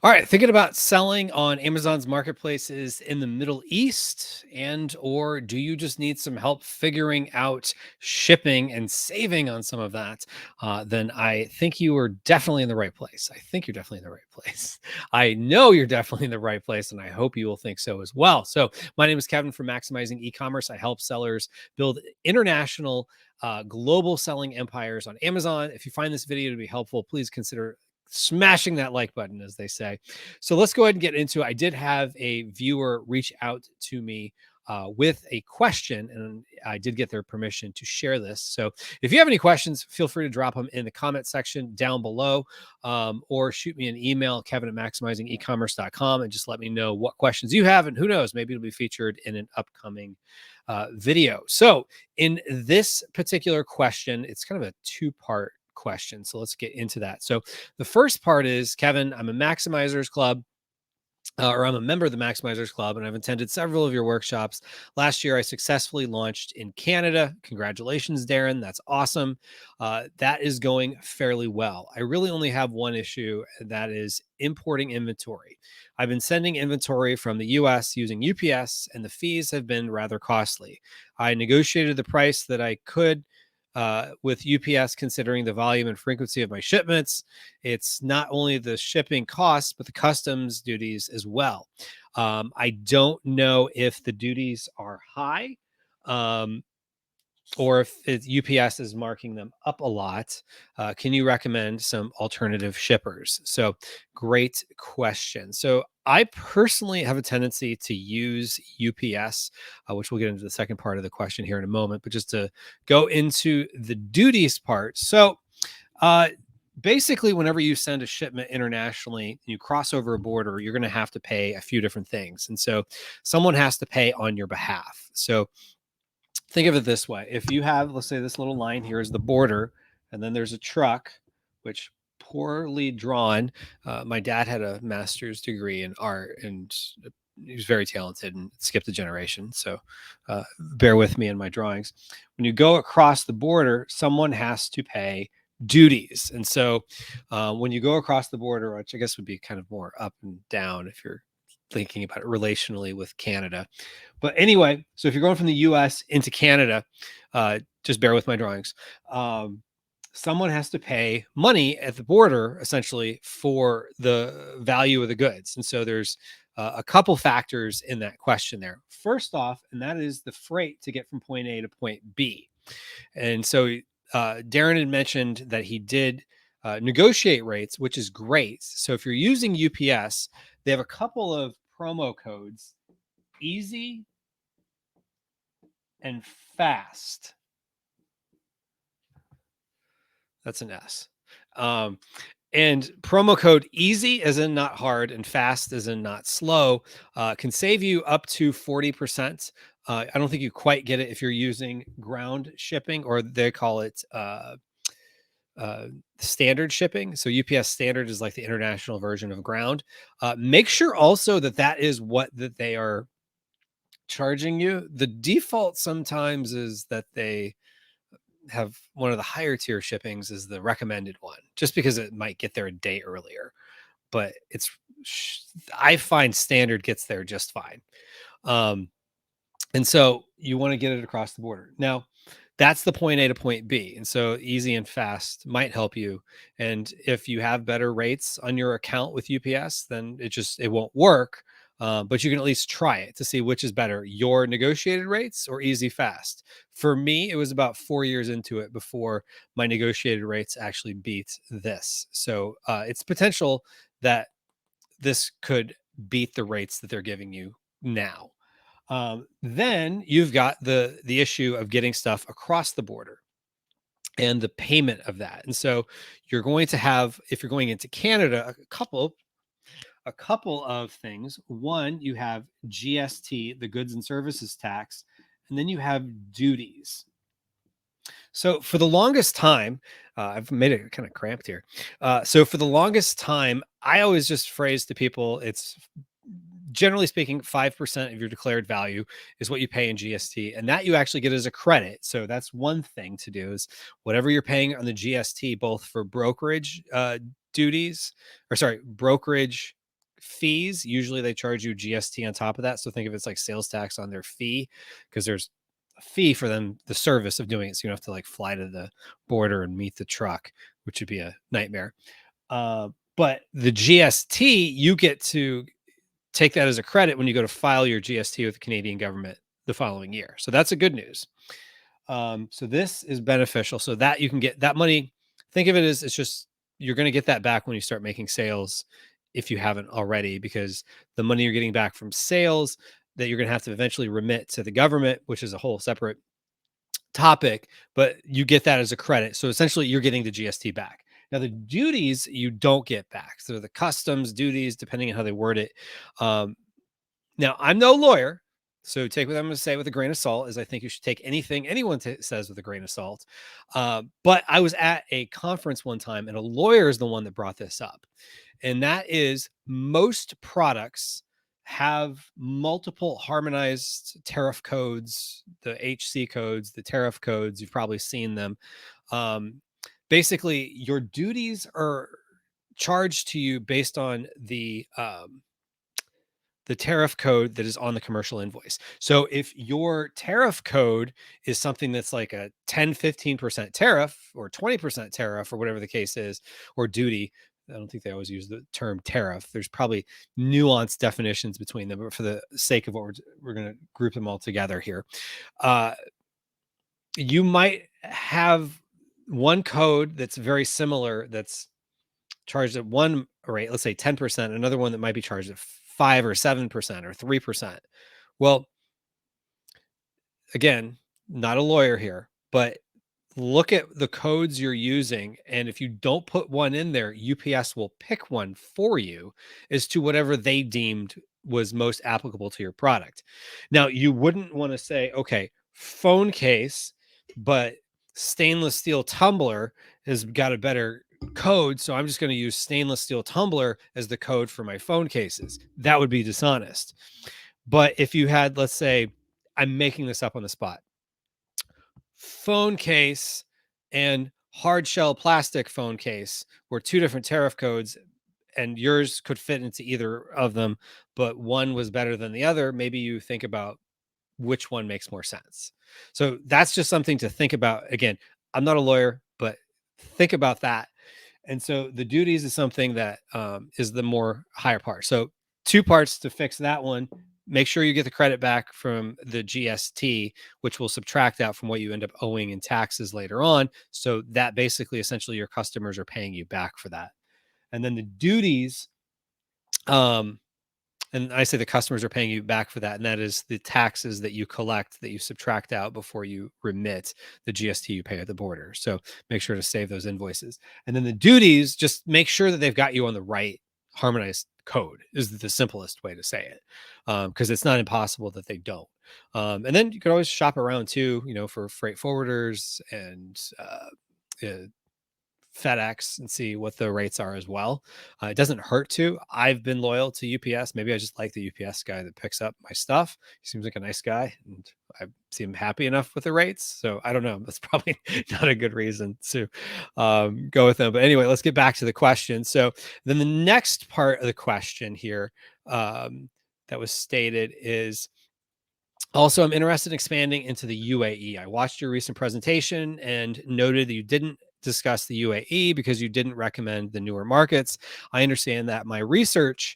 All right, thinking about selling on Amazon's marketplaces in the Middle East, and or do you just need some help figuring out shipping and saving on some of that? Then I think you are definitely in the right place. I think you're definitely in the right place. I know you're definitely in the right place, and I hope you will think so as well. So, my name is Kevin from Maximizing E-commerce. I help sellers build international, global selling empires on Amazon. If you find this video to be helpful, please consider smashing that like button, as they say. So let's go ahead and get into it. I did have a viewer reach out to me with a question, and I did get their permission to share this. So if you have any questions, feel free to drop them in the comment section down below, or shoot me an email, kevin@maximizingecommerce.com, and just let me know what questions you have. And who knows, maybe it'll be featured in an upcoming video. So in this particular question, it's kind of a two-part question. So let's get into that. So the first part is, Kevin, I'm a Maximizers Club, or I'm a member of the Maximizers Club, and I've attended several of your workshops. Last year, I successfully launched in Canada. Congratulations, Darren. That's awesome. That is going fairly well. I really only have one issue, and that is importing inventory. I've been sending inventory from the US using UPS, and the fees have been rather costly. I negotiated the price that I could with UPS, considering the volume and frequency of my shipments. It's not only the shipping costs, but the customs duties as well. I don't know if the duties are high, um, or if UPS is marking them up a lot. Can you recommend some alternative shippers? So, great question. So, I personally have a tendency to use UPS, which we'll get into the second part of the question here in a moment. But just to go into the duties part. So, uh, basically, whenever you send a shipment internationally, you cross over a border, you're going to have to pay a few different things. And so, someone has to pay on your behalf. So, think of it this way. If you have, let's say, this little line here is the border, and then there's a truck, which poorly drawn. My dad had a master's degree in art, and he was very talented and skipped a generation. So bear with me in my drawings. When you go across the border, someone has to pay duties. And so when you go across the border, which I guess would be kind of more up and down if you're thinking about it relationally with Canada. But anyway, so if you're going from the US into Canada, just bear with my drawings. Someone has to pay money at the border essentially for the value of the goods. And so there's a couple factors in that question there. First off, and that is the freight to get from point A to point B. And so Darren had mentioned that he did negotiate rates, which is great. So if you're using UPS, they have a couple of promo codes: easy and fast. That's an S. Um, and promo code easy, as in not hard, and fast, as in not slow, can save you up to 40%. I don't think you quite get it if you're using ground shipping, or they call it uh, standard shipping. So UPS standard is like the international version of ground. Make sure also that that is what that they are charging you. The default sometimes is that they have one of the higher tier shippings is the recommended one, just because it might get there a day earlier. But I find standard gets there just fine. Um, and so you want to get it across the border. Now, that's the point A to point B. And so easy and fast might help you. And if you have better rates on your account with UPS, then it won't work. But you can at least try it to see which is better, your negotiated rates or easy fast. For me, it was about 4 years into it before my negotiated rates actually beat this. So it's potential that this could beat the rates that they're giving you now. Then you've got the issue of getting stuff across the border and the payment of that. And so you're going to have, if you're going into Canada, a couple of things. One, you have GST, the goods and services tax, and then you have duties. So for the longest time, I've made it kind of cramped here. So for the longest time, I always just phrase to people, it's generally speaking, 5% of your declared value is what you pay in GST, and that you actually get as a credit. So that's one thing to do, is whatever you're paying on the GST, both for brokerage duties, or sorry, brokerage fees, usually they charge you GST on top of that. So think of it's like sales tax on their fee, because there's a fee for them, the service of doing it. So you don't have to like fly to the border and meet the truck, which would be a nightmare. But the GST, you get to take that as a credit when you go to file your GST with the Canadian government the following year. So that's a good news. So this is beneficial, so that you can get that money. Think of it as it's just you're going to get that back when you start making sales, if you haven't already, because the money you're getting back from sales that you're going to have to eventually remit to the government, which is a whole separate topic, but you get that as a credit. So essentially, you're getting the GST back. Now, the duties you don't get back. So the customs duties, depending on how they word it. Um, Now, I'm no lawyer, so take what I'm going to say with a grain of salt, as I think you should take anything anyone says with a grain of salt. But I was at a conference one time, and a lawyer is the one that brought this up. And that is most products have multiple harmonized tariff codes, the HC codes, the tariff codes. You've probably seen them. Um, Basically, your duties are charged to you based on the tariff code that is on the commercial invoice. So if your tariff code is something that's like a 10, 15% tariff or 20% tariff or whatever the case is, or duty, I don't think they always use the term tariff. There's probably nuanced definitions between them, but for the sake of what we're going to group them all together here. Uh, you might have one code that's very similar, that's charged at one rate, let's say 10%, another one that might be charged at 5 or 7% or 3%. Well, again, not a lawyer here, but look at the codes you're using. And if you don't put one in there, UPS will pick one for you as to whatever they deemed was most applicable to your product. Now, you wouldn't want to say, okay, phone case, but stainless steel tumbler has got a better code. So I'm just going to use stainless steel tumbler as the code for my phone cases. That would be dishonest. But if you had, let's say, I'm making this up on the spot, phone case and hard shell plastic phone case were two different tariff codes, and yours could fit into either of them, but one was better than the other. Maybe you think about which one makes more sense. So that's just something to think about. Again, I'm not a lawyer, but think about that. And so the duties is something that is the more higher part. So two parts to fix that one. Make sure you get the credit back from the GST, which will subtract out from what you end up owing in taxes later on. So that basically, essentially, your customers are paying you back for that. And then the duties, um, and I say the customers are paying you back for that, and that is the taxes that you collect that you subtract out before you remit the GST you pay at the border. So make sure to save those invoices. And then the duties, just make sure that they've got you on the right harmonized code is the simplest way to say it, because it's not impossible that they don't. And then you could always shop around too, for freight forwarders and uh, FedEx and see what the rates are as well. It doesn't hurt to. I've been loyal to UPS. Maybe I just like the UPS guy that picks up my stuff. He seems like a nice guy, and I seem happy enough with the rates. So I don't know. That's probably not a good reason to go with them. But anyway, let's get back to the question. So then the next part of the question here that was stated is, also, I'm interested in expanding into the UAE. I watched your recent presentation and noted that you didn't discuss the UAE because you didn't recommend the newer markets. I understand that my research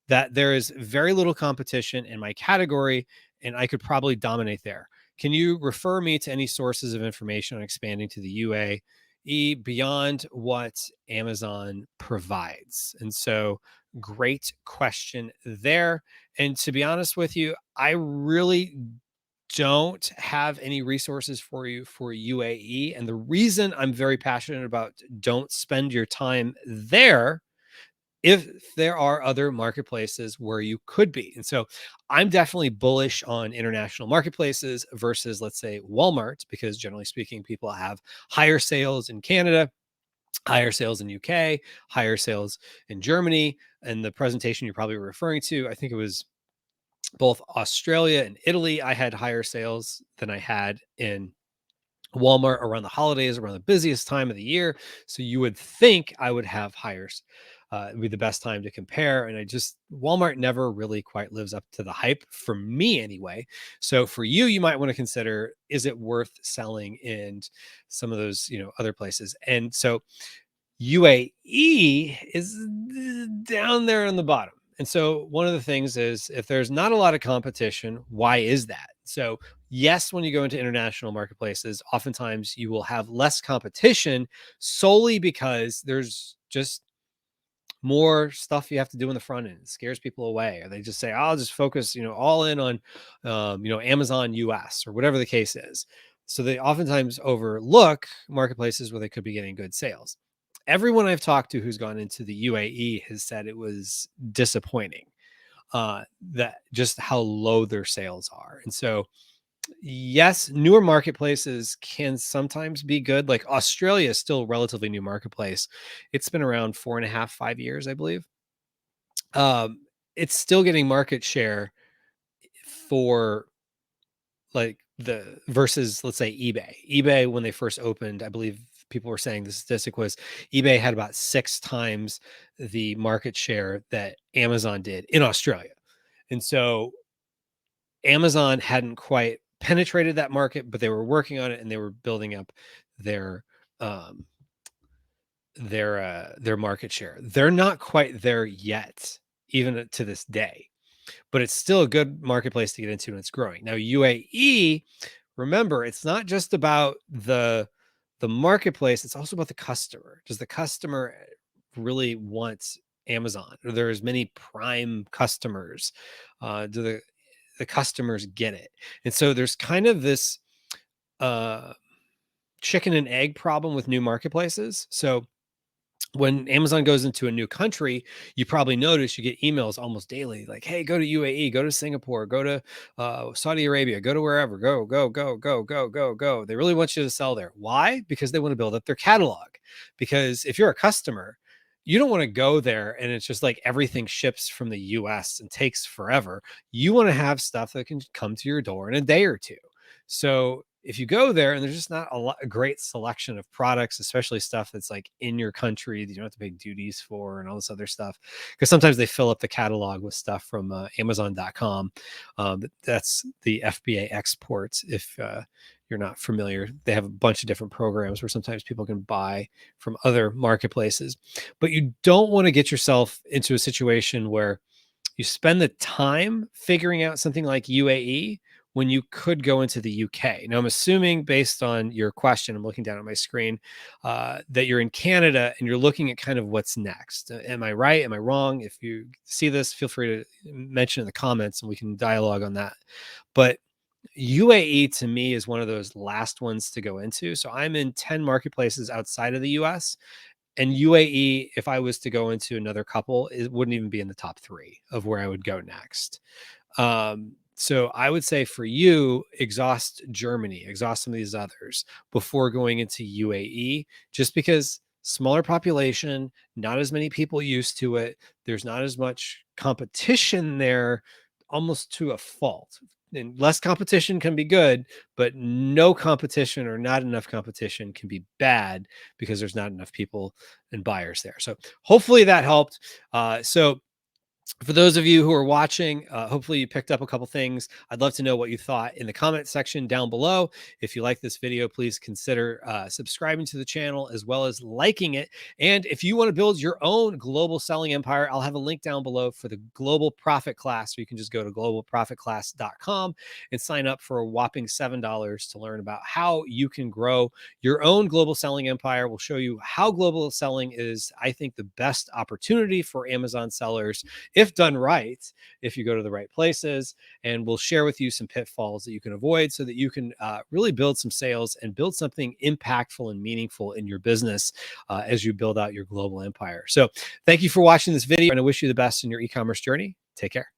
that there is very little competition in my category and I could probably dominate there. Can you refer me to any sources of information on expanding to the UAE beyond what Amazon provides? And so, great question there. And to be honest with you, I really don't have any resources for you for UAE. And the reason I'm very passionate about don't spend your time there, if there are other marketplaces where you could be. And so I'm definitely bullish on international marketplaces versus, let's say, Walmart, because generally speaking, people have higher sales in Canada, higher sales in UK, higher sales in Germany. And the presentation you're probably referring to, I think it was both Australia and Italy, I had higher sales than I had in Walmart around the holidays, around the busiest time of the year. So you would think I would have higher It'd be the best time to compare. And Walmart never really quite lives up to the hype for me anyway. So for you, you might want to consider, is it worth selling in some of those, other places? And so UAE is down there on the bottom. And so one of the things is, if there's not a lot of competition, why is that? So yes, when you go into international marketplaces, oftentimes you will have less competition solely because there's just more stuff you have to do in the front end. It scares people away, or they just say, I'll just focus, all in on, Amazon US or whatever the case is. So they oftentimes overlook marketplaces where they could be getting good sales. Everyone I've talked to who's gone into the UAE has said it was disappointing, that just how low their sales are. And so, yes, newer marketplaces can sometimes be good. Like Australia is still a relatively new marketplace. It's been around 4.5, 5 years, I believe. Um, it's still getting market share for, like, the versus, let's say, eBay. eBay, when they first opened, I believe people were saying the statistic was eBay had about 6 times the market share that Amazon did in Australia. And so Amazon hadn't quite penetrated that market, but they were working on it, and they were building up their um their market share. They're not quite there yet, even to this day, but it's still a good marketplace to get into, and it's growing. Now UAE, remember, it's not just about the marketplace, it's also about the customer. Does the customer really want Amazon? Are there as many prime customers? Do the customers get it? And so there's kind of this uh chicken and egg problem with new marketplaces. So when Amazon goes into a new country, you probably notice you get emails almost daily like, hey, go to UAE, go to Singapore, go to Saudi Arabia, go to wherever, go, go, go, go, go, go, go. They really want you to sell there. Why? Because they want to build up their catalog. Because if you're a customer, you don't want to go there and it's just like everything ships from the US and takes forever. You want to have stuff that can come to your door in a day or two. So if you go there and there's just not a great selection of products, especially stuff that's like in your country that you don't have to pay duties for and all this other stuff, because sometimes they fill up the catalog with stuff from Amazon.com. That's the FBA export. If you're not familiar, they have a bunch of different programs where sometimes people can buy from other marketplaces, but you don't want to get yourself into a situation where you spend the time figuring out something like UAE when you could go into the UK. Now, I'm assuming, based on your question, I'm looking down at my screen, that you're in Canada and you're looking at kind of what's next. Am I right? Am I wrong? If you see this, feel free to mention in the comments and we can dialogue on that. But UAE to me is one of those last ones to go into. So I'm in 10 marketplaces outside of the US, and UAE, if I was to go into another couple, it wouldn't even be in the top 3 of where I would go next. So I would say for you, exhaust Germany, exhaust some of these others before going into UAE, just because smaller population, not as many people used to it. There's not as much competition there, almost to a fault. And less competition can be good, but no competition or not enough competition can be bad because there's not enough people and buyers there. So hopefully that helped. So for those of you who are watching, hopefully you picked up a couple things. I'd love to know what you thought in the comment section down below. If you like this video, please consider subscribing to the channel as well as liking it. And if you want to build your own global selling empire, I'll have a link down below for the Global Profit Class. So you can just go to globalprofitclass.com and sign up for a whopping $7 to learn about how you can grow your own global selling empire. We'll show you how global selling is, I think, the best opportunity for Amazon sellers if done right, if you go to the right places. And we'll share with you some pitfalls that you can avoid so that you can really build some sales and build something impactful and meaningful in your business as you build out your global empire. So thank you for watching this video, and I wish you the best in your e-commerce journey. Take care.